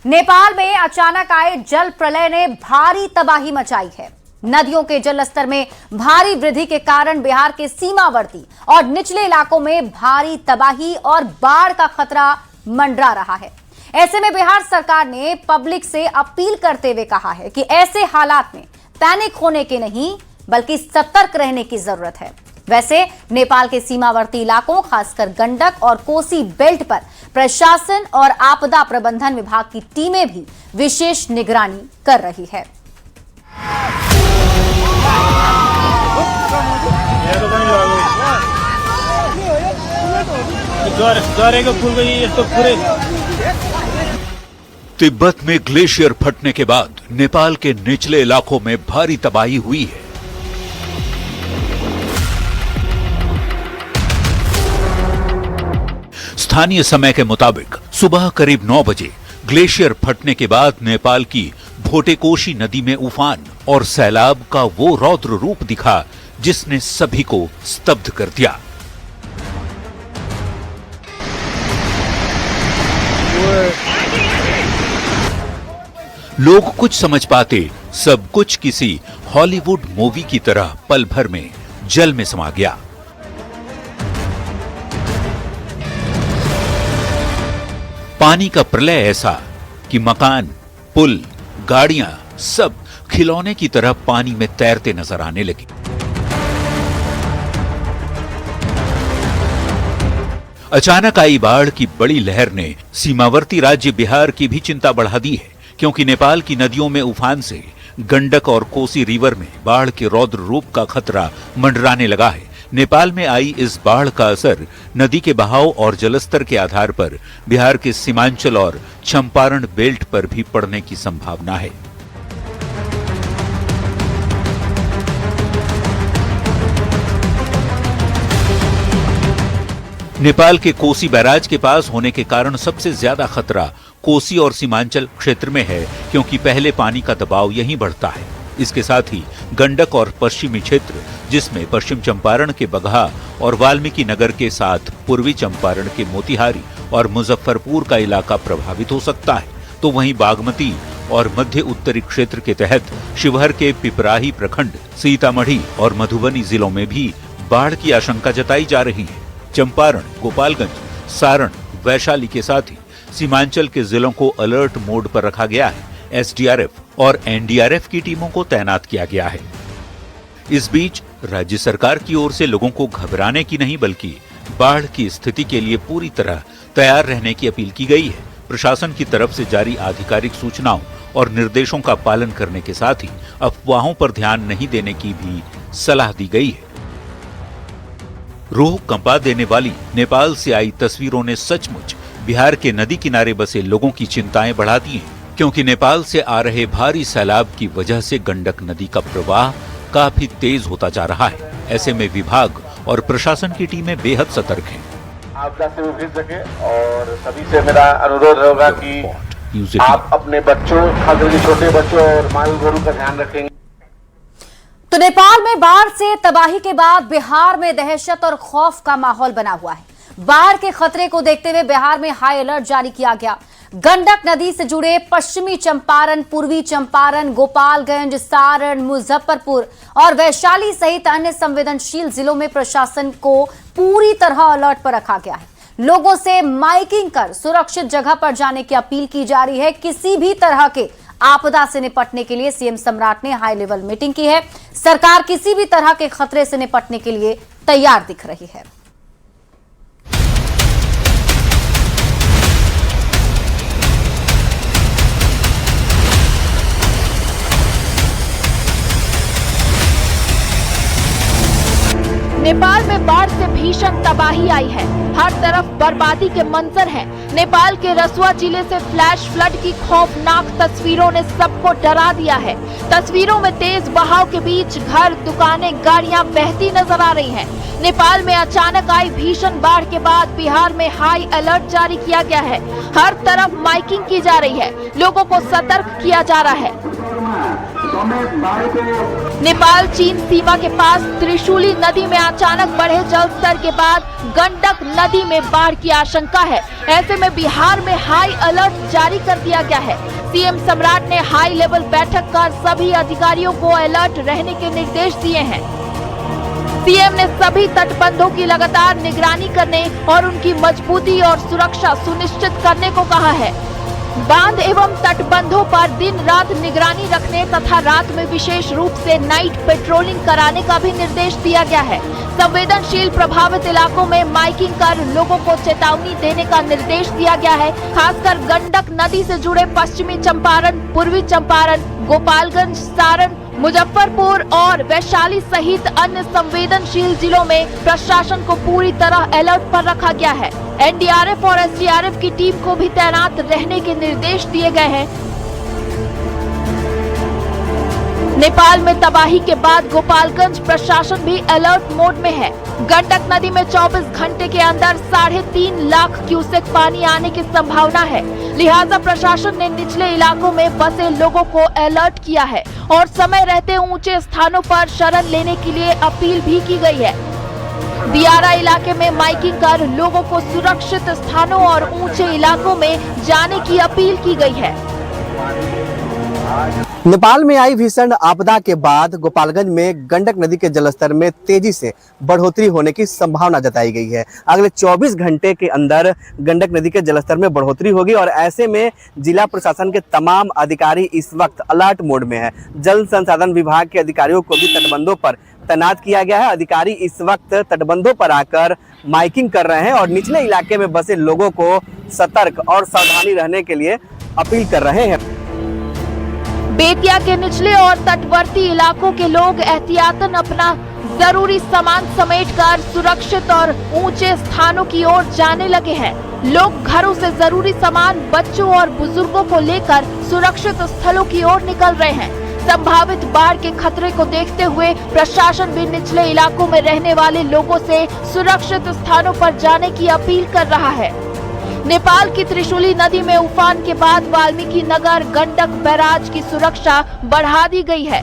नेपाल में अचानक आए जल प्रलय ने भारी तबाही मचाई है। नदियों के जलस्तर में भारी वृद्धि के कारण बिहार के सीमावर्ती और निचले इलाकों में भारी तबाही और बाढ़ का खतरा मंडरा रहा है। ऐसे में बिहार सरकार ने पब्लिक से अपील करते हुए कहा है कि ऐसे हालात में पैनिक होने के नहीं बल्कि सतर्क रहने की जरूरत है। वैसे नेपाल के सीमावर्ती इलाकों खासकर गंडक और कोसी बेल्ट पर प्रशासन और आपदा प्रबंधन विभाग की टीमें भी विशेष निगरानी कर रही है। तिब्बत में ग्लेशियर फटने के बाद नेपाल के निचले इलाकों में भारी तबाही हुई है। स्थानीय समय के मुताबिक सुबह करीब 9 बजे ग्लेशियर फटने के बाद नेपाल की भोटेकोशी नदी में उफान और सैलाब का वो रौद्र रूप दिखा जिसने सभी को स्तब्ध कर दिया। लोग कुछ समझ पाते, सब कुछ किसी हॉलीवुड मूवी की तरह पल भर में जल में समा गया। पानी का प्रलय ऐसा कि मकान, पुल, गाड़ियां सब खिलौने की तरह पानी में तैरते नजर आने लगे। अचानक आई बाढ़ की बड़ी लहर ने सीमावर्ती राज्य बिहार की भी चिंता बढ़ा दी है, क्योंकि नेपाल की नदियों में उफान से गंडक और कोसी रिवर में बाढ़ के रौद्र रूप का खतरा मंडराने लगा है। नेपाल में आई इस बाढ़ का असर नदी के बहाव और जलस्तर के आधार पर बिहार के सीमांचल और चंपारण बेल्ट पर भी पड़ने की संभावना है। नेपाल के कोसी बैराज के पास होने के कारण सबसे ज्यादा खतरा कोसी और सीमांचल क्षेत्र में है, क्योंकि पहले पानी का दबाव यहीं बढ़ता है। इसके साथ ही गंडक और पश्चिमी क्षेत्र, जिसमें पश्चिम चंपारण के बगहा और वाल्मीकि नगर के साथ पूर्वी चंपारण के मोतिहारी और मुजफ्फरपुर का इलाका प्रभावित हो सकता है, तो वहीं बागमती और मध्य उत्तरी क्षेत्र के तहत शिवहर के पिपराही प्रखंड, सीतामढ़ी और मधुबनी जिलों में भी बाढ़ की आशंका जताई जा रही है। चंपारण, गोपालगंज, सारण, वैशाली के साथ ही सीमांचल के जिलों को अलर्ट मोड पर रखा गया है। एसडीआरएफ और एनडीआरएफ की टीमों को तैनात किया गया है। इस बीच राज्य सरकार की ओर से लोगों को घबराने की नहीं बल्कि बाढ़ की स्थिति के लिए पूरी तरह तैयार रहने की अपील की गई है। प्रशासन की तरफ से जारी आधिकारिक सूचनाओं और निर्देशों का पालन करने के साथ ही अफवाहों पर ध्यान नहीं देने की भी सलाह दी गई है। रूह कंपा देने वाली नेपाल से आई तस्वीरों ने सचमुच बिहार के नदी किनारे बसे लोगों की चिंताएं बढ़ा दी हैं, क्योंकि नेपाल से आ रहे भारी सैलाब की वजह से गंडक नदी का प्रवाह काफी तेज होता जा रहा है। ऐसे में विभाग और प्रशासन की टीमें बेहद सतर्क हैं। आपदा से उभर सके और सभी से मेरा अनुरोध होगा कि आप अपने बच्चों, खासकर छोटे बच्चों और माल गोरू का ध्यान रखेंगे। तो नेपाल में बाढ़ से तबाही के बाद बिहार में दहशत और खौफ का माहौल बना हुआ है। बाढ़ के खतरे को देखते हुए बिहार में हाई अलर्ट जारी किया गया। गंडक नदी से जुड़े पश्चिमी चंपारण, पूर्वी चंपारण, गोपालगंज, सारण, मुजफ्फरपुर और वैशाली सहित अन्य संवेदनशील जिलों में प्रशासन को पूरी तरह अलर्ट पर रखा गया है। लोगों से माइकिंग कर सुरक्षित जगह पर जाने की अपील की जा रही है। किसी भी तरह के आपदा से निपटने के लिए सीएम सम्राट ने हाई लेवल मीटिंग की है। सरकार किसी भी तरह के खतरे से निपटने के लिए तैयार दिख रही है। नेपाल में बाढ़ से भीषण तबाही आई है। हर तरफ बर्बादी के मंजर हैं। नेपाल के रसुआ जिले से फ्लैश फ्लड की खौफनाक तस्वीरों ने सबको डरा दिया है। तस्वीरों में तेज बहाव के बीच घर, दुकानें, गाड़ियां बहती नजर आ रही हैं। नेपाल में अचानक आई भीषण बाढ़ के बाद बिहार में हाई अलर्ट जारी किया गया है। हर तरफ माइकिंग की जा रही है, लोगों को सतर्क किया जा रहा है। नेपाल चीन सीमा के पास त्रिशूली नदी में अचानक बढ़े जल स्तर के बाद गंडक नदी में बाढ़ की आशंका है। ऐसे में बिहार में हाई अलर्ट जारी कर दिया गया है। सीएम सम्राट ने हाई लेवल बैठक कर सभी अधिकारियों को अलर्ट रहने के निर्देश दिए हैं। सीएम ने सभी तटबंधों की लगातार निगरानी करने और उनकी मजबूती और सुरक्षा सुनिश्चित करने को कहा है। बांध एवं तटबंधों पर दिन रात निगरानी रखने तथा रात में विशेष रूप से नाइट पेट्रोलिंग कराने का भी निर्देश दिया गया है। संवेदनशील प्रभावित इलाकों में माइकिंग कर लोगों को चेतावनी देने का निर्देश दिया गया है। खासकर गंडक नदी से जुड़े पश्चिमी चंपारण, पूर्वी चंपारण, गोपालगंज, सारण, मुजफ्फरपुर और वैशाली सहित अन्य संवेदनशील जिलों में प्रशासन को पूरी तरह अलर्ट पर रखा गया है। एनडीआरएफ और एसडीआरएफ की टीम को भी तैनात रहने के निर्देश दिए गए हैं। नेपाल में तबाही के बाद गोपालगंज प्रशासन भी अलर्ट मोड में है। गंडक नदी में 24 घंटे के अंदर 3.5 लाख क्यूसेक पानी आने की संभावना है। लिहाजा प्रशासन ने निचले इलाकों में बसे लोगों को अलर्ट किया है और समय रहते ऊंचे स्थानों पर शरण लेने के लिए अपील भी की गई है। दियारा इलाके में माइकिंग कर लोगों को सुरक्षित स्थानों और ऊंचे इलाकों में जाने की अपील की गई है। नेपाल में आई भीषण आपदा के बाद गोपालगंज में गंडक नदी के जलस्तर में तेजी से बढ़ोतरी होने की संभावना जताई गई है। अगले 24 घंटे के अंदर गंडक नदी के जलस्तर में बढ़ोतरी होगी और ऐसे में जिला प्रशासन के तमाम अधिकारी इस वक्त अलर्ट मोड में है। जल संसाधन विभाग के अधिकारियों को भी तटबंधों पर तैनात किया गया है। अधिकारी इस वक्त तटबंधों पर आकर माइकिंग कर रहे हैं और निचले इलाके में बसे लोगों को सतर्क और सावधानी रहने के लिए अपील कर रहे हैं। बेतिया के निचले और तटवर्ती इलाकों के लोग एहतियातन अपना जरूरी सामान समेटकर सुरक्षित और ऊंचे स्थानों की ओर जाने लगे हैं। लोग घरों से जरूरी सामान बच्चों और बुजुर्गों को लेकर सुरक्षित स्थलों की ओर निकल रहे हैं। संभावित बाढ़ के खतरे को देखते हुए प्रशासन भी निचले इलाकों में रहने वाले लोगों से सुरक्षित स्थानों पर जाने की अपील कर रहा है। नेपाल की त्रिशूली नदी में उफान के बाद वाल्मीकि नगर गंडक बैराज की सुरक्षा बढ़ा दी गई है।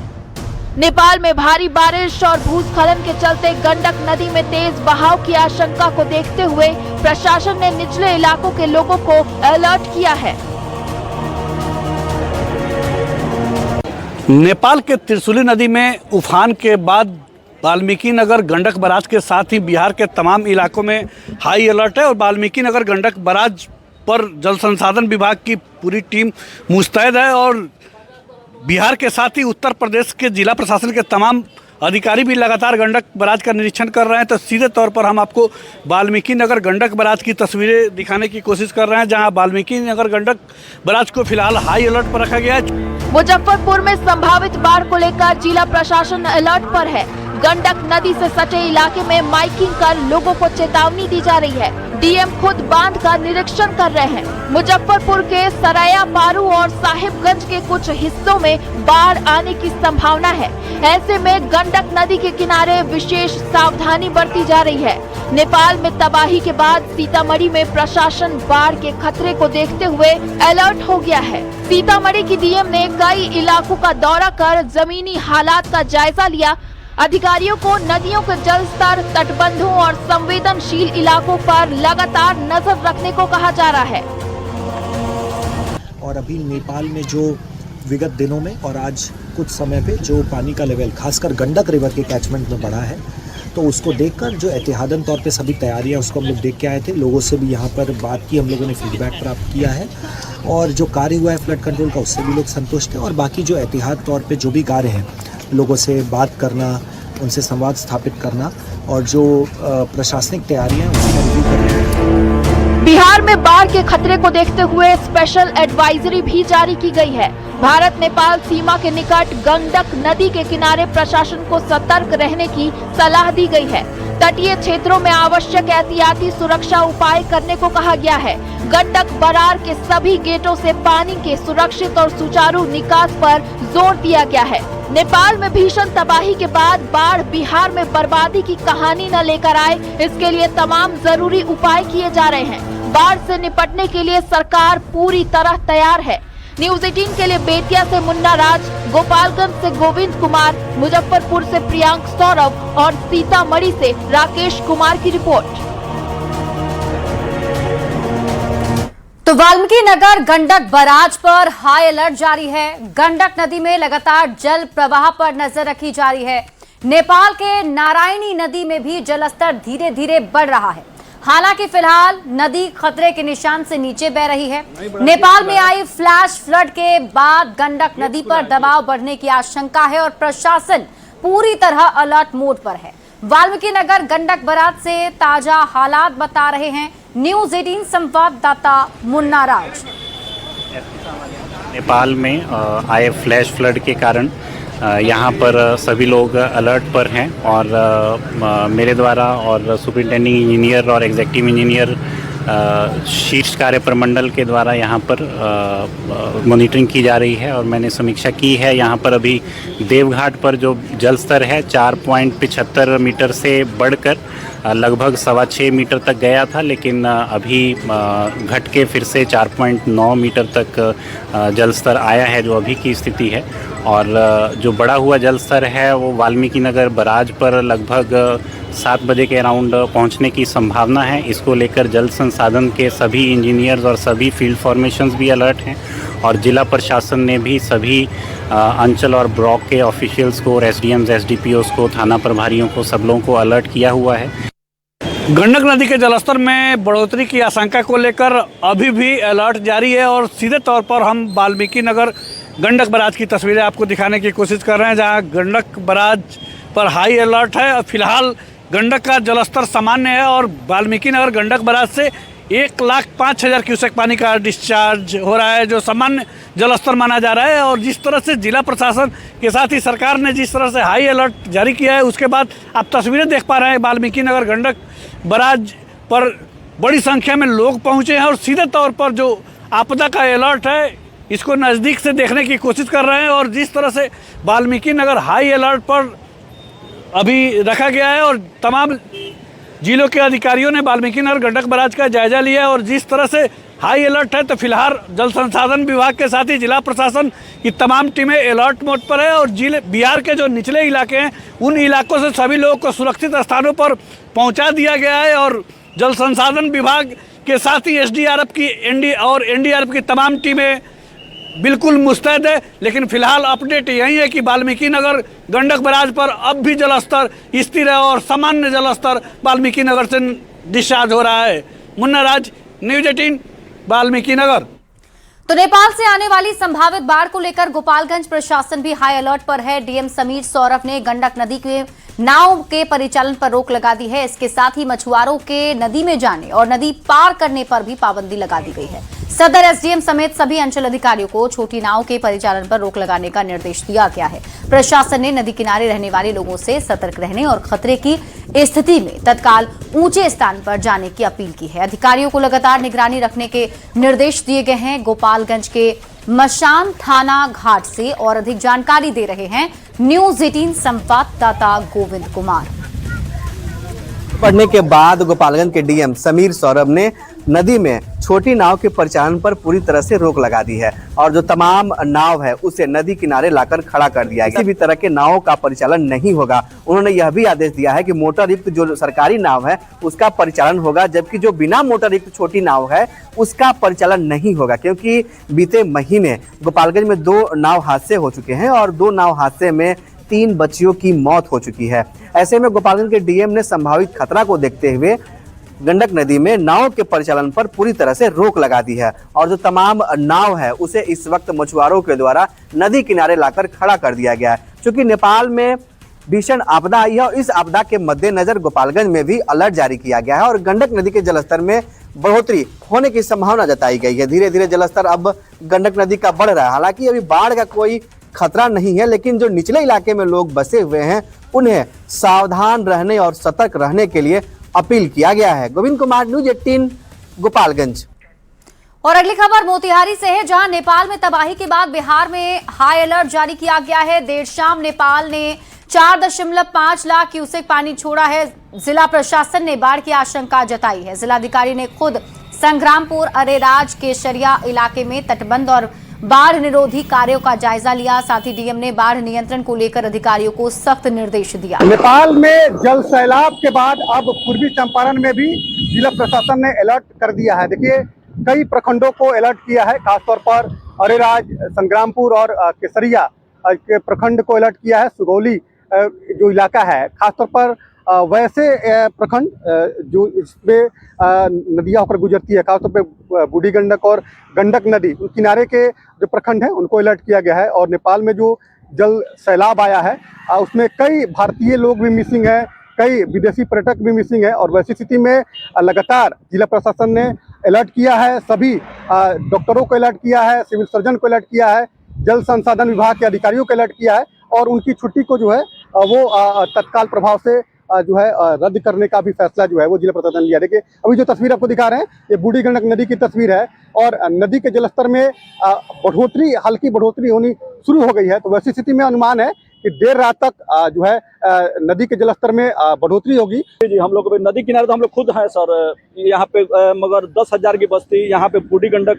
नेपाल में भारी बारिश और भूस्खलन के चलते गंडक नदी में तेज बहाव की आशंका को देखते हुए प्रशासन ने निचले इलाकों के लोगों को अलर्ट किया है। नेपाल के त्रिशूली नदी में उफान के बाद वाल्मीकि नगर गंडक बराज के साथ ही बिहार के तमाम इलाकों में हाई अलर्ट है और वाल्मीकि नगर गंडक बराज पर जल संसाधन विभाग की पूरी टीम मुस्तैद है और बिहार के साथ ही उत्तर प्रदेश के जिला प्रशासन के तमाम अधिकारी भी लगातार गंडक बराज का निरीक्षण कर रहे हैं। तो सीधे तौर पर हम आपको वाल्मीकि नगर गंडक बराज की तस्वीरें दिखाने की कोशिश कर रहे हैं, जहां वाल्मीकि नगर गंडक बराज को फिलहाल हाई अलर्ट पर रखा गया है। मुजफ्फरपुर में संभावित बाढ़ को लेकर जिला प्रशासन अलर्ट पर है। गंडक नदी से सटे इलाके में माइकिंग कर लोगों को चेतावनी दी जा रही है। डीएम खुद बांध का निरीक्षण कर रहे हैं। मुजफ्फरपुर के सराया पारू और साहिबगंज के कुछ हिस्सों में बाढ़ आने की संभावना है। ऐसे में गंडक नदी के किनारे विशेष सावधानी बरती जा रही है। नेपाल में तबाही के बाद सीतामढ़ी में प्रशासन बाढ़ के खतरे को देखते हुए अलर्ट हो गया है। सीतामढ़ी की डीएम ने कई इलाकों का दौरा कर जमीनी हालात का जायजा लिया। अधिकारियों को नदियों के जल स्तर, तटबंधों और संवेदनशील इलाकों पर लगातार नजर रखने को कहा जा रहा है। और अभी नेपाल में जो विगत दिनों में और आज कुछ समय पे जो पानी का लेवल खासकर गंडक रिवर के कैचमेंट में बढ़ा है, तो उसको देखकर जो एहतियातन तौर पे सभी तैयारियां उसको हम लोग देख के आए थे। लोगों से भी यहाँ पर बात की, हम लोगों ने फीडबैक प्राप्त किया है और जो कार्य हुआ है फ्लड कंट्रोल का उससे भी लोग संतुष्ट हैं। और बाकी जो एहतियात तौर पे जो भी कार्य हैं, लोगों से बात करना, उनसे संवाद स्थापित करना और जो प्रशासनिक तैयारियां हैं उसका रिव्यू कर रहे हैं। बिहार में बाढ़ के खतरे को देखते हुए स्पेशल एडवाइजरी भी जारी की गई है। भारत नेपाल सीमा के निकट गंडक नदी के किनारे प्रशासन को सतर्क रहने की सलाह दी गई है। तटीय क्षेत्रों में आवश्यक एहतियाती सुरक्षा उपाय करने को कहा गया है। गंडक बरार के सभी गेटों से पानी के सुरक्षित और सुचारू निकास पर जोर दिया गया है। नेपाल में भीषण तबाही के बाद बाढ़ बिहार में बर्बादी की कहानी न लेकर आए, इसके लिए तमाम जरूरी उपाय किए जा रहे हैं। बाढ़ से निपटने के लिए सरकार पूरी तरह तैयार है। न्यूज 18 के लिए बेतिया से मुन्ना राज, गोपालगंज से गोविंद कुमार, मुजफ्फरपुर से प्रियांक सौरभ और सीतामढ़ी से राकेश कुमार की रिपोर्ट। तो वाल्मीकि नगर गंडक बराज पर हाई अलर्ट जारी है। गंडक नदी में लगातार जल प्रवाह पर नजर रखी जा रही है। नेपाल के नारायणी नदी में भी जलस्तर धीरे धीरे बढ़ रहा है। हालांकि फिलहाल नदी खतरे के निशान से नीचे बह रही है। नेपाल में आई फ्लैश फ्लड के बाद गंडक नदी पर दबाव बढ़ने की आशंका है और प्रशासन पूरी तरह अलर्ट मोड पर है। वाल्मीकि नगर गंडक बराज से ताजा हालात बता रहे हैं न्यूज 18 संवाददाता मुन्ना राज। नेपाल में आए फ्लैश फ्लड के कारण यहाँ पर सभी लोग अलर्ट पर हैं और मेरे द्वारा और सुपरिटेंडिंग इंजीनियर और एग्जीक्यूटिव इंजीनियर शीर्ष कार्य प्रमंडल के द्वारा यहाँ पर मॉनिटरिंग की जा रही है और मैंने समीक्षा की है। यहाँ पर अभी देवघाट पर जो जल स्तर है 4.75 मीटर से बढ़कर लगभग 6.25 मीटर तक गया था, लेकिन अभी घट के फिर से 4.9 मीटर तक जल स्तर आया है, जो अभी की स्थिति है। और जो बढ़ा हुआ जल स्तर है वो वाल्मीकि नगर बराज पर लगभग 7 बजे के अराउंड पहुंचने की संभावना है। इसको लेकर जल संसाधन के सभी इंजीनियर्स और सभी फील्ड फॉर्मेशंस भी अलर्ट हैं और जिला प्रशासन ने भी सभी अंचल और ब्लॉक के ऑफिशियल्स को और एसडीएम्स एसडीपीओस को, थाना प्रभारियों को, सब लोगों को अलर्ट किया हुआ है। गंडक नदी के जलस्तर में बढ़ोतरी की आशंका को लेकर अभी भी अलर्ट जारी है और सीधे तौर पर हम वाल्मीकि नगर गंडक बराज की तस्वीरें आपको दिखाने की कोशिश कर रहे हैं, जहां गंडक बराज पर हाई अलर्ट है। फिलहाल गंडक का जलस्तर सामान्य है और वाल्मीकि नगर गंडक बराज से 1,05,000 क्यूसेक पानी का डिस्चार्ज हो रहा है, जो सामान्य जलस्तर माना जा रहा है। और जिस तरह से जिला प्रशासन के साथ ही सरकार ने जिस तरह से हाई अलर्ट जारी किया है, उसके बाद आप तस्वीरें देख पा रहे हैं वाल्मीकि नगर गंडक बराज पर बड़ी संख्या में लोग पहुंचे हैं और सीधे तौर पर जो आपदा का अलर्ट है इसको नज़दीक से देखने की कोशिश कर रहे हैं। और जिस तरह से वाल्मीकि नगर हाई अलर्ट पर अभी रखा गया है और तमाम जिलों के अधिकारियों ने वाल्मीकि नगर गंडक बराज का जायजा लिया है और जिस तरह से हाई अलर्ट है, तो फिलहाल जल संसाधन विभाग के साथ ही जिला प्रशासन की तमाम टीमें अलर्ट मोड पर है और बिहार के जो निचले इलाके हैं उन इलाकों से सभी लोगों को सुरक्षित स्थानों पर पहुंचा दिया गया है और जल संसाधन विभाग के साथ ही एसडीआरएफ की एनडीआरएफ की तमाम टीमें बिल्कुल मुस्तैद है। लेकिन फिलहाल अपडेट यही है कि वाल्मीकि नगर गंडक बराज पर अब भी जलस्तर स्थिर है और सामान्य जलस्तर वाल्मीकि नगर से डिस्चार्ज हो रहा है। मुन्ना राज, न्यूज 18, वाल्मीकि नगर। तो नेपाल से आने वाली संभावित बाढ़ को लेकर गोपालगंज प्रशासन भी हाई अलर्ट पर है। डीएम समीर सौरभ ने गंडक नदी के नाव के परिचालन पर रोक लगा दी है। इसके साथ ही मछुआरों के नदी में जाने और नदी पार करने पर भी पाबंदी लगा दी गई है। सदर एसडीएम समेत सभी अंचल अधिकारियों को छोटी नाव के परिचालन पर रोक लगाने का निर्देश दिया गया है। प्रशासन ने नदी किनारे रहने वाले लोगों से सतर्क रहने और खतरे की स्थिति में तत्काल ऊंचे स्थान पर जाने की अपील की है। अधिकारियों को लगातार निगरानी रखने के निर्देश दिए गए हैं। गोपालगंज के मशान थाना घाट से और अधिक जानकारी दे रहे हैं न्यूज 18 संवाददाता गोविंद कुमार। पढ़ने के बाद गोपालगंज के डीएम समीर सौरभ ने नदी में छोटी नाव के परिचालन पर पूरी तरह से रोक लगा दी है और जो तमाम नाव है उसे नदी किनारे लाकर खड़ा कर दिया है। किसी भी तरह के नावों का परिचालन नहीं होगा। उन्होंने यह भी आदेश दिया है कि मोटर युक्त जो सरकारी नाव है उसका परिचालन होगा, जबकि जो बिना मोटर युक्त छोटी नाव है उसका परिचालन नहीं होगा, क्योंकि बीते महीने गोपालगंज में 2 नाव हादसे हो चुके हैं और 2 नाव हादसे में 3 बच्चियों की मौत हो चुकी है। ऐसे में गोपालगंज के डीएम ने संभावित खतरा को देखते हुए गंडक नदी में नाव के परिचालन पर पूरी तरह से रोक लगा दी है और जो तमाम नाव है उसे इस वक्त मछुआरों के द्वारा नदी किनारे लाकर खड़ा कर दिया गया है। चूंकि नेपाल में भीषण आपदा आई है और इस आपदा के मद्देनजर गोपालगंज में भी अलर्ट जारी किया गया है और गंडक नदी के जलस्तर में बढ़ोतरी होने की संभावना जताई गई है। धीरे धीरे जलस्तर अब गंडक नदी का बढ़ रहा है। हालांकि अभी बाढ़ का कोई खतरा नहीं है, लेकिन जो निचले इलाके में लोग बसे हुए हैं उन्हें सावधान रहने और सतर्क रहने के लिए अपील किया गया है। गोविंद कुमार, न्यूज 18, गोपालगंज। और अगली खबर मोतिहारी से है, जहां नेपाल में तबाही के बाद बिहार में हाई अलर्ट जारी किया गया है। देर शाम नेपाल ने 4.5 लाख क्यूसेक पानी छोड़ा है। जिला प्रशासन ने बाढ़ की आशंका जताई है। जिलाधिकारी ने खुद संग्रामपुर, अरेराज, केशरिया इलाके में तटबंध और बाढ़ निरोधी कार्यों का जायजा लिया। साथ ही डीएम ने बाढ़ नियंत्रण को लेकर अधिकारियों को सख्त निर्देश दिया। नेपाल में जल सैलाब के बाद अब पूर्वी चंपारण में भी जिला प्रशासन ने अलर्ट कर दिया है। देखिए, कई प्रखंडों को अलर्ट किया है, खासतौर पर अरेराज, संग्रामपुर और केसरिया के प्रखंड को अलर्ट किया है। सुगौली जो इलाका है, खासतौर पर वैसे प्रखंड जो इसमें नदियां होकर गुजरती है, खासतौर पे बूढ़ी गंडक और गंडक नदी, उन किनारे के जो प्रखंड हैं उनको अलर्ट किया गया है। और नेपाल में जो जल सैलाब आया है उसमें कई भारतीय लोग भी मिसिंग हैं, कई विदेशी पर्यटक भी मिसिंग हैं। और वैसी स्थिति में लगातार जिला प्रशासन ने अलर्ट किया है, सभी डॉक्टरों को अलर्ट किया है, सिविल सर्जन को अलर्ट किया है, जल संसाधन विभाग के अधिकारियों को अलर्ट किया है और उनकी छुट्टी को जो है वो तत्काल प्रभाव से जो है रद्द करने का भी फैसला जो है वो जिला प्रशासन ने लिया। देखिए, अभी जो तस्वीर आपको दिखा रहे हैं ये बूढ़ी गंडक नदी की तस्वीर है और नदी के जलस्तर में बढ़ोतरी, हल्की बढ़ोतरी होनी शुरू हो गई है। तो वैसी स्थिति में अनुमान है कि देर रात तक जो है नदी के जलस्तर में बढ़ोतरी होगी। जी, हम लोग नदी किनारे तो हम लोग खुद हैं सर, यहाँ पे मगर 10,000 की बस्ती यहाँ पे बूढ़ी गंडक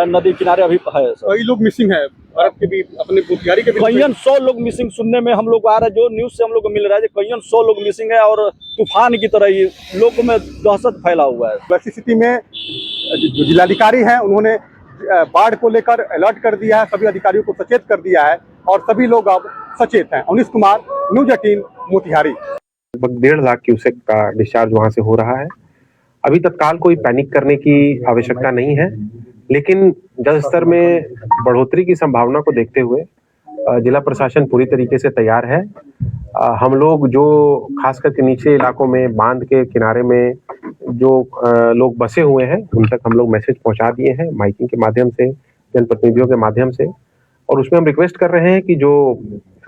नदी किनारे अभी है सर। कई लोग मिसिंग है, बर्फ के भी, अपने बुधियारी के भी कईयन 100 लोग मिसिंग सुनने में हम लोग आ रहा है, जो न्यूज से हम लोग को मिल रहा है कईयन 100 लोग मिसिंग है और तूफान की तरह ये लोगों में दहशत फैला हुआ है। वैसी स्थिति में जो जिलाधिकारी हैं उन्होंने बाढ़ को लेकर अलर्ट कर दिया है, सभी अधिकारियों को सचेत कर दिया है और सभी लोग अब सचेत हैं। अवनीश कुमार, न्यूज 18 मोतिहारी। लगभग 1.5 लाख क्यूसेक का डिस्चार्ज वहां से हो रहा है। अभी तत्काल कोई पैनिक करने की आवश्यकता नहीं है, लेकिन जल स्तर में बढ़ोतरी की संभावना को देखते हुए जिला प्रशासन पूरी तरीके से तैयार है। हम लोग जो खास करके नीचे इलाकों में, बांध के किनारे में जो लोग बसे हुए हैं उन तक हम लोग मैसेज पहुंचा दिए हैं माइकिंग के माध्यम से, जनप्रतिनिधियों के माध्यम से। और उसमें हम रिक्वेस्ट कर रहे हैं कि जो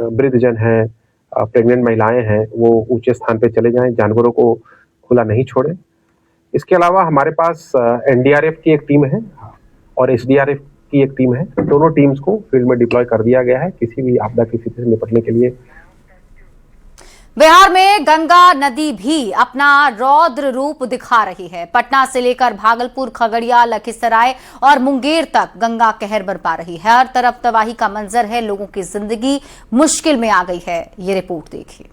वृद्ध जन हैं, प्रेग्नेंट महिलाएं हैं, वो ऊंचे स्थान पे चले जाएं, जानवरों को खुला नहीं छोड़ें। इसके अलावा हमारे पास एनडीआरएफ की एक टीम है और एसडीआरएफ की एक टीम है। दोनों टीम्स को फील्ड में डिप्लॉय कर दिया गया है किसी भी आपदा की स्थिति से निपटने के लिए। बिहार में गंगा नदी भी अपना रौद्र रूप दिखा रही है। पटना से लेकर भागलपुर, खगड़िया, लखीसराय और मुंगेर तक गंगा कहर बरपा रही है। हर तरफ तबाही का मंजर है, लोगों की जिंदगी मुश्किल में आ गई है। ये रिपोर्ट देखिए।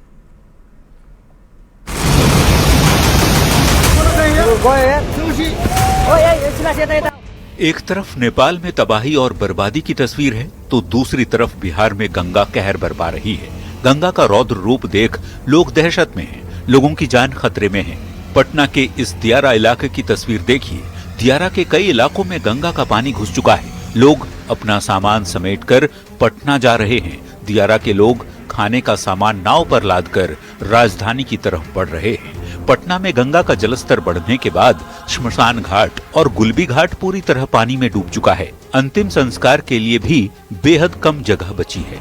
एक तरफ नेपाल में तबाही और बर्बादी की तस्वीर है तो दूसरी तरफ बिहार में गंगा कहर बरपा रही है। गंगा का रौद्र रूप देख लोग दहशत में हैं, लोगों की जान खतरे में है। पटना के इस दियारा इलाके की तस्वीर देखिए। दियारा के कई इलाकों में गंगा का पानी घुस चुका है। लोग अपना सामान समेटकर पटना जा रहे हैं। दियारा के लोग खाने का सामान नाव पर लादकर राजधानी की तरफ बढ़ रहे हैं। पटना में गंगा का जलस्तर बढ़ने के बाद श्मशान घाट और गुलबी घाट पूरी तरह पानी में डूब चुका है। अंतिम संस्कार के लिए भी बेहद कम जगह बची है।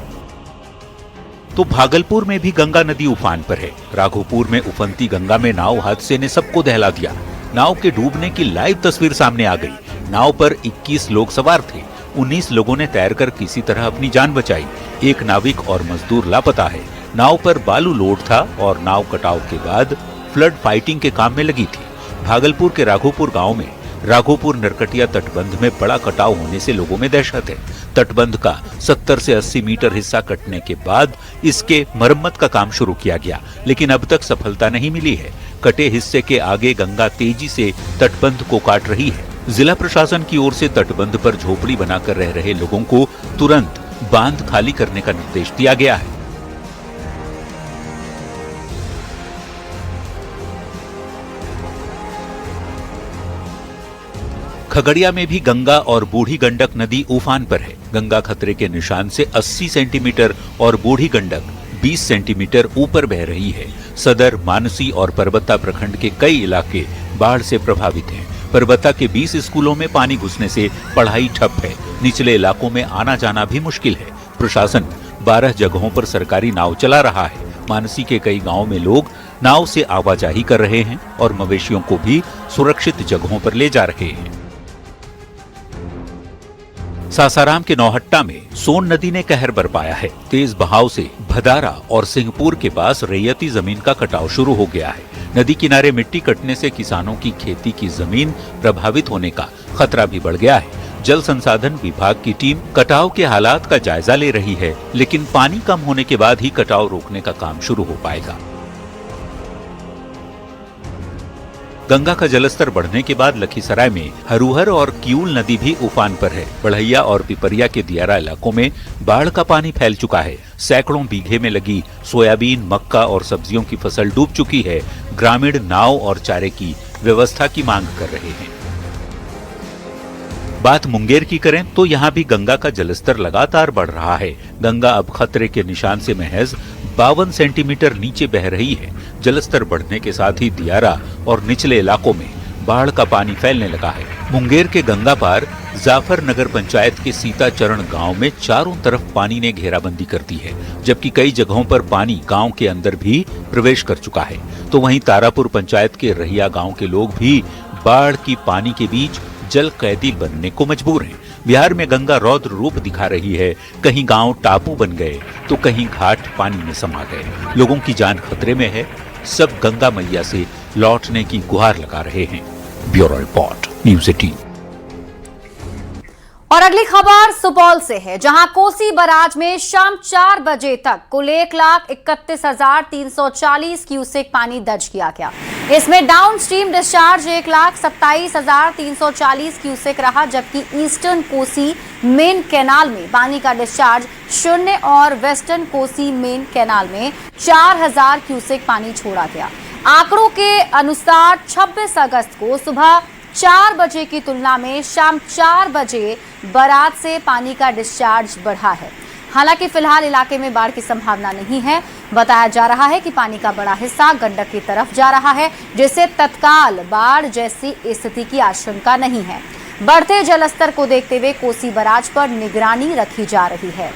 तो भागलपुर में भी गंगा नदी उफान पर है। राघोपुर में उफनती गंगा में नाव हादसे ने सबको दहला दिया। नाव के डूबने की लाइव तस्वीर सामने आ गई। नाव पर 21 लोग सवार थे। 19 लोगों ने तैरकर किसी तरह अपनी जान बचाई। एक नाविक और मजदूर लापता है। नाव पर बालू लोड था और नाव कटाव के बाद फ्लड फाइटिंग के काम में लगी थी। भागलपुर के राघोपुर गांव में राघोपुर नरकटिया तटबंध में बड़ा कटाव होने से लोगों में दहशत है। तटबंध का 70 से 80 मीटर हिस्सा कटने के बाद इसके मरम्मत का काम शुरू किया गया, लेकिन अब तक सफलता नहीं मिली है। कटे हिस्से के आगे गंगा तेजी से तटबंध को काट रही है। जिला प्रशासन की ओर से तटबंध पर झोपड़ी बनाकर रह रहे लोगों को तुरंत बांध खाली करने का निर्देश दिया गया है। खगड़िया में भी गंगा और बूढ़ी गंडक नदी उफान पर है। गंगा खतरे के निशान से 80 सेंटीमीटर और बूढ़ी गंडक 20 सेंटीमीटर ऊपर बह रही है। सदर, मानसी और परबत्ता प्रखंड के कई इलाके बाढ़ से प्रभावित हैं। परबत्ता के 20 स्कूलों में पानी घुसने से पढ़ाई ठप है। निचले इलाकों में आना जाना भी मुश्किल है। प्रशासन 12 जगहों पर सरकारी नाव चला रहा है। मानसी के कई गांवों में लोग नाव से आवाजाही कर रहे हैं और मवेशियों को भी सुरक्षित जगहों पर ले जा रहे हैं। सासाराम के नौहट्टा में सोन नदी ने कहर बरपाया है। तेज बहाव से भदारा और सिंहपुर के पास रैयती जमीन का कटाव शुरू हो गया है। नदी किनारे मिट्टी कटने से किसानों की खेती की जमीन प्रभावित होने का खतरा भी बढ़ गया है। जल संसाधन विभाग की टीम कटाव के हालात का जायजा ले रही है, लेकिन पानी कम होने के बाद ही कटाव रोकने का काम शुरू हो पाएगा। गंगा का जलस्तर बढ़ने के बाद लखीसराय में हरुहर और किऊल नदी भी उफान पर है। बढ़ैया और पिपरिया के दियारा इलाकों में बाढ़ का पानी फैल चुका है। सैकड़ों बीघे में लगी सोयाबीन, मक्का और सब्जियों की फसल डूब चुकी है। ग्रामीण नाव और चारे की व्यवस्था की मांग कर रहे हैं। बात मुंगेर की करें तो यहाँ भी गंगा का जलस्तर लगातार बढ़ रहा है। गंगा अब खतरे के निशान से महज 52 सेंटीमीटर नीचे बह रही है। जलस्तर बढ़ने के साथ ही दियारा और निचले इलाकों में बाढ़ का पानी फैलने लगा है। मुंगेर के गंगा पार जाफर नगर पंचायत के सीताचरण गांव में चारों तरफ पानी ने घेराबंदी कर दी है, जबकि कई जगहों पर पानी गांव के अंदर भी प्रवेश कर चुका है। तो वहीं तारापुर पंचायत के रहिया गांव के लोग भी बाढ़ की पानी के बीच जल कैदी बनने को मजबूर हैं। बिहार में गंगा रौद्र रूप दिखा रही है। कहीं गांव टापू बन गए तो कहीं घाट पानी में समा गए। लोगों की जान खतरे में है। सब गंगा मैया से लौटने की गुहार लगा रहे हैं। Bureau report, news 18। और अगली खबर सुपौल से है, जहां कोसी बराज में शाम 4 बजे तक कुल 1,31,340 क्यूसेक पानी दर्ज किया गया। इसमें डाउन स्ट्रीम डिस्चार्ज 1,27,340 क्यूसेक रहा, जबकि ईस्टर्न कोसी मेन कैनाल में पानी का डिस्चार्ज 0 और वेस्टर्न कोसी मेन कैनाल में 4,000 क्यूसेक पानी छोड़ा गया। आंकड़ों के अनुसार 26 अगस्त को सुबह 4 बजे की तुलना में शाम 4 बजे बराज से पानी का डिस्चार्ज बढ़ा है। हालांकि फिलहाल इलाके में बाढ़ की संभावना नहीं है। बताया जा रहा है कि पानी का बड़ा हिस्सा गंडक की तरफ जा रहा है, जिससे तत्काल बाढ़ जैसी स्थिति की आशंका नहीं है। बढ़ते जलस्तर को देखते हुए कोसी बराज पर निगरानी रखी जा रही है।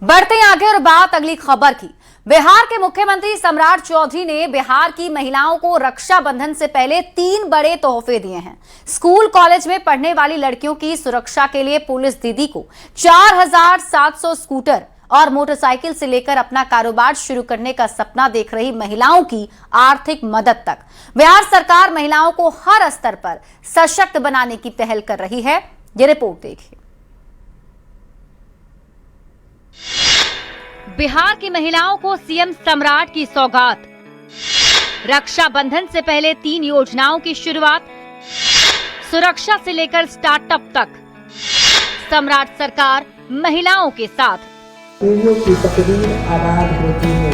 बढ़ते हैं आगे और बात अगली खबर की। बिहार के मुख्यमंत्री सम्राट चौधरी ने बिहार की महिलाओं को रक्षाबंधन से पहले 3 बड़े तोहफे दिए हैं। स्कूल कॉलेज में पढ़ने वाली लड़कियों की सुरक्षा के लिए पुलिस दीदी को 4,700 स्कूटर और मोटरसाइकिल से लेकर अपना कारोबार शुरू करने का सपना देख रही महिलाओं की आर्थिक मदद तक बिहार सरकार महिलाओं को हर स्तर पर सशक्त बनाने की पहल कर रही है। ये रिपोर्ट देखिए। बिहार की महिलाओं को सीएम सम्राट की सौगात। रक्षाबंधन से पहले 3 योजनाओं की शुरुआत। सुरक्षा से लेकर स्टार्टअप तक सम्राट सरकार महिलाओं के साथ। पीढ़ियों की तकदीर आबाद होती है।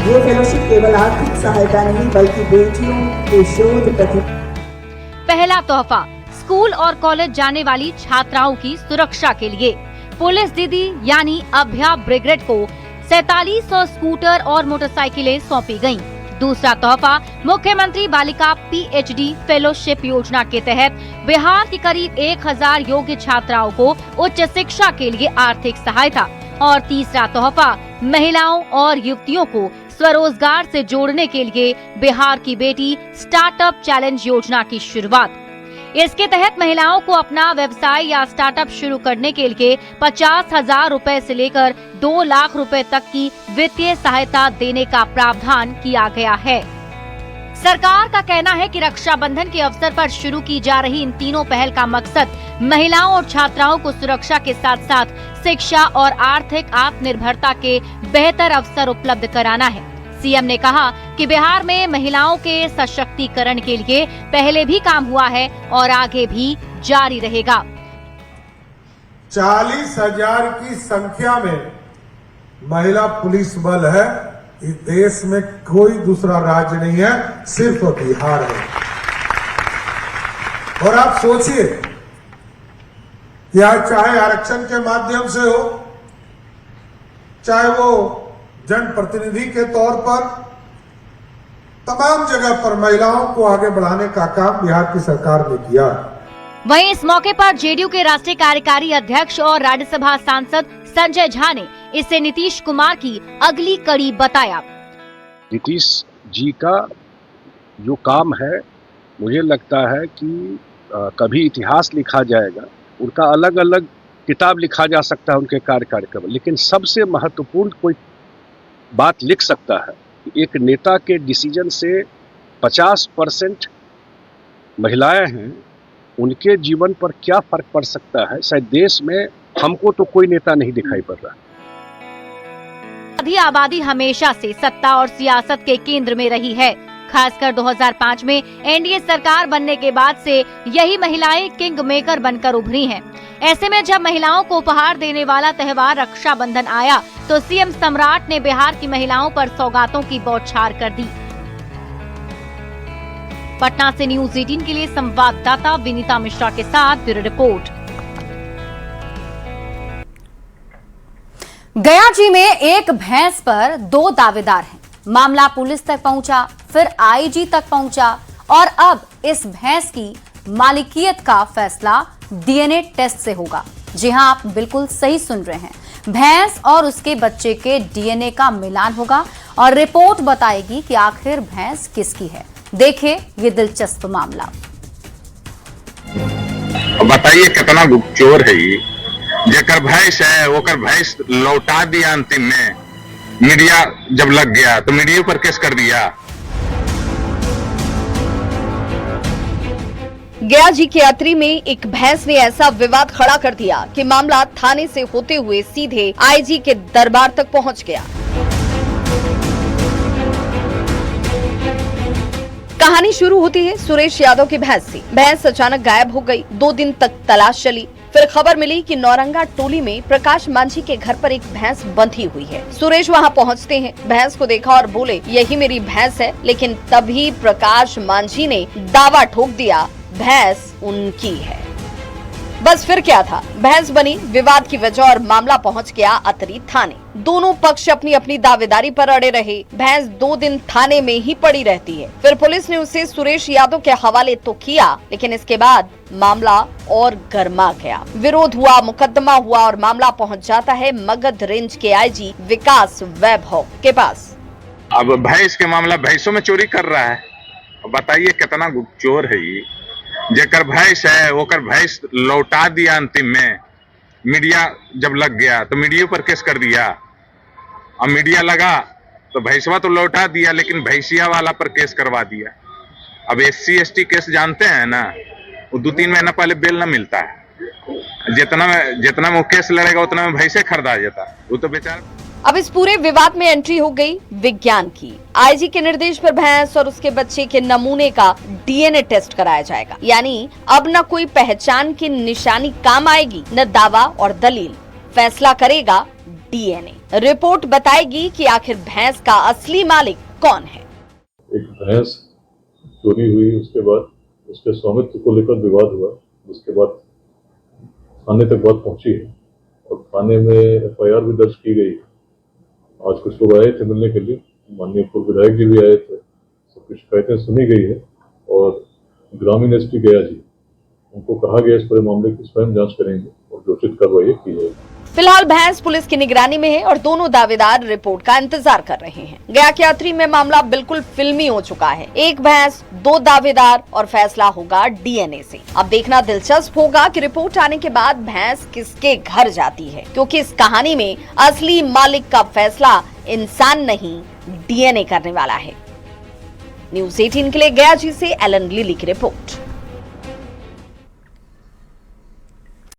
ये फेलोशिप केवल आर्थिक सहायता नहीं बल्कि बेटियों के शोध प्रति। पहला तोहफा स्कूल और कॉलेज जाने वाली छात्राओं की सुरक्षा के लिए पुलिस दीदी यानी अभया ब्रिगेड को 4700 स्कूटर और मोटरसाइकिलें सौंपी गयीं। दूसरा तोहफा मुख्यमंत्री बालिका पीएचडी फेलोशिप योजना के तहत बिहार की करीब 1000 योग्य छात्राओं को उच्च शिक्षा के लिए आर्थिक सहायता। और तीसरा तोहफा महिलाओं और युवतियों को स्वरोजगार से जोड़ने के लिए बिहार की बेटी स्टार्टअप चैलेंज योजना की शुरुआत। इसके तहत महिलाओं को अपना व्यवसाय या स्टार्टअप शुरू करने के लिए 50,000 रुपए से लेकर 2 लाख रुपए तक की वित्तीय सहायता देने का प्रावधान किया गया है। सरकार का कहना है कि रक्षाबंधन के अवसर पर शुरू की जा रही इन तीनों पहल का मकसद महिलाओं और छात्राओं को सुरक्षा के साथ साथ शिक्षा और आर्थिक आत्मनिर्भरता के बेहतर अवसर उपलब्ध कराना है। सीएम ने कहा कि बिहार में महिलाओं के सशक्तिकरण के लिए पहले भी काम हुआ है और आगे भी जारी रहेगा। 40,000 की संख्या में महिला पुलिस बल है। इस देश में कोई दूसरा राज्य नहीं है, सिर्फ बिहार है। और आप सोचिए कि आज चाहे आरक्षण के माध्यम से हो, चाहे वो जनप्रतिनिधि के तौर पर, तमाम जगह पर महिलाओं को आगे बढ़ाने का काम बिहार की सरकार ने किया। वहीं इस मौके पर जेडीयू के राष्ट्रीय कार्यकारी अध्यक्ष और राज्यसभा सांसद संजय झा ने इसे नीतीश कुमार की अगली कड़ी बताया। नीतीश जी का जो काम है, मुझे लगता है कि कभी इतिहास लिखा जाएगा। उनका अलग अलग किताब लिखा जा सकता है उनके कार्यक्रम, लेकिन सबसे महत्वपूर्ण कोई बात लिख सकता है कि एक नेता के डिसीजन से 50% महिलाएं हैं, उनके जीवन पर क्या फर्क पड़ सकता है। शायद देश में हमको तो कोई नेता नहीं दिखाई पड़ रहा। आबादी हमेशा से सत्ता और सियासत के केंद्र में रही है। खासकर 2005 में एनडीए सरकार बनने के बाद से यही महिलाएं किंग मेकर बनकर उभरी हैं। ऐसे में जब महिलाओं को उपहार देने वाला त्योहार रक्षाबंधन आया तो सीएम सम्राट ने बिहार की महिलाओं पर सौगातों की बौछार कर दी। पटना से न्यूज 18 के लिए संवाददाता विनीता मिश्रा के साथ ब्यूरो रिपोर्ट। गया जी में एक भैंस पर 2 दावेदार हैं। मामला पुलिस तक पहुंचा, फिर आईजी तक पहुंचा और अब इस भैंस की मालिकियत का फैसला डीएनए टेस्ट से होगा। जी हां, आप बिल्कुल सही सुन रहे हैं। भैंस और उसके बच्चे के डीएनए का मिलान होगा और रिपोर्ट बताएगी कि आखिर भैंस किसकी है। देखिए ये दिलचस्प मामला। बताइए कितना चोर है ये, जेकर भैंस है ओकर भैंस लौटा दिया। अंतिम में मीडिया जब लग गया तो मीडिया पर केस कर दिया। गया जी के अतरी में एक भैंस ने ऐसा विवाद खड़ा कर दिया कि मामला थाने से होते हुए सीधे आईजी के दरबार तक पहुंच गया। कहानी शुरू होती है सुरेश यादव की भैंस से। भैंस अचानक गायब हो गई। 2 दिन तक तलाश चली। फिर खबर मिली कि नौरंगा टोली में प्रकाश मांझी के घर पर एक भैंस बंधी हुई है। सुरेश वहां पहुंचते हैं, भैंस को देखा और बोले यही मेरी भैंस है। लेकिन तभी प्रकाश मांझी ने दावा ठोक दिया भैंस उनकी है। बस फिर क्या था, भैंस बनी विवाद की वजह और मामला पहुंच गया अतरी थाने। दोनों पक्ष अपनी अपनी दावेदारी पर अड़े रहे। भैंस 2 दिन थाने में ही पड़ी रहती है। फिर पुलिस ने उसे सुरेश यादव के हवाले तो किया, लेकिन इसके बाद मामला और गर्मा गया। विरोध हुआ, मुकदमा हुआ और मामला पहुंच जाता है मगध रेंज के आईजी विकास वैभव के पास। अब भैंस के मामला भैंसों में चोरी कर रहा है। बताइए कितना चोर है ये, जेकर भैंस है ओकर भैंस लौटा दिया। अंतिम में मीडिया जब लग गया तो मीडिया पर केस कर दिया। अब मीडिया लगा तो भैंसवा तो लौटा दिया, लेकिन भैंसिया वाला पर केस करवा दिया। अब SC ST केस जानते हैं ना, वो 2-3 महीना पहले बेल न मिलता है। जितना में वो केस लड़ेगा उतना में भैंसे खरीदा जाता। वो तो बेचारा। अब इस पूरे विवाद में एंट्री हो गई विज्ञान की। आईजी के निर्देश पर भैंस और उसके बच्चे के नमूने का डीएनए टेस्ट कराया जाएगा। यानी अब न कोई पहचान की निशानी काम आएगी, न दावा और दलील। फैसला करेगा डीएनए। रिपोर्ट बताएगी कि आखिर भैंस का असली मालिक कौन है। एक भैंस चोरी हुई, उसके बाद उसके स्वामित्व को लेकर विवाद हुआ। उसके बाद थाने तक बात पहुंची है और थाने में FIR भी दर्ज की गई। आज कुछ लोग आए थे मिलने के लिए, माननीय पूर्व विधायक जी भी आए थे। सब कुछ शिकायतें सुनी गई है और ग्रामीण SP गया जी, उनको कहा गया इस पूरे मामले की स्वयं जांच करेंगे और जो उचित कार्रवाई की जाएगी। फिलहाल भैंस पुलिस की निगरानी में है और दोनों दावेदार रिपोर्ट का इंतजार कर रहे हैं। गया के अतरी में मामला बिल्कुल फिल्मी हो चुका है। एक भैंस, 2 दावेदार और फैसला होगा डीएनए से। अब देखना दिलचस्प होगा कि रिपोर्ट आने के बाद भैंस किसके घर जाती है, क्योंकि इस कहानी में असली मालिक का फैसला इंसान नहीं डीएनए करने वाला है। न्यूज 18 के लिए गया जी से एलन लिली की रिपोर्ट।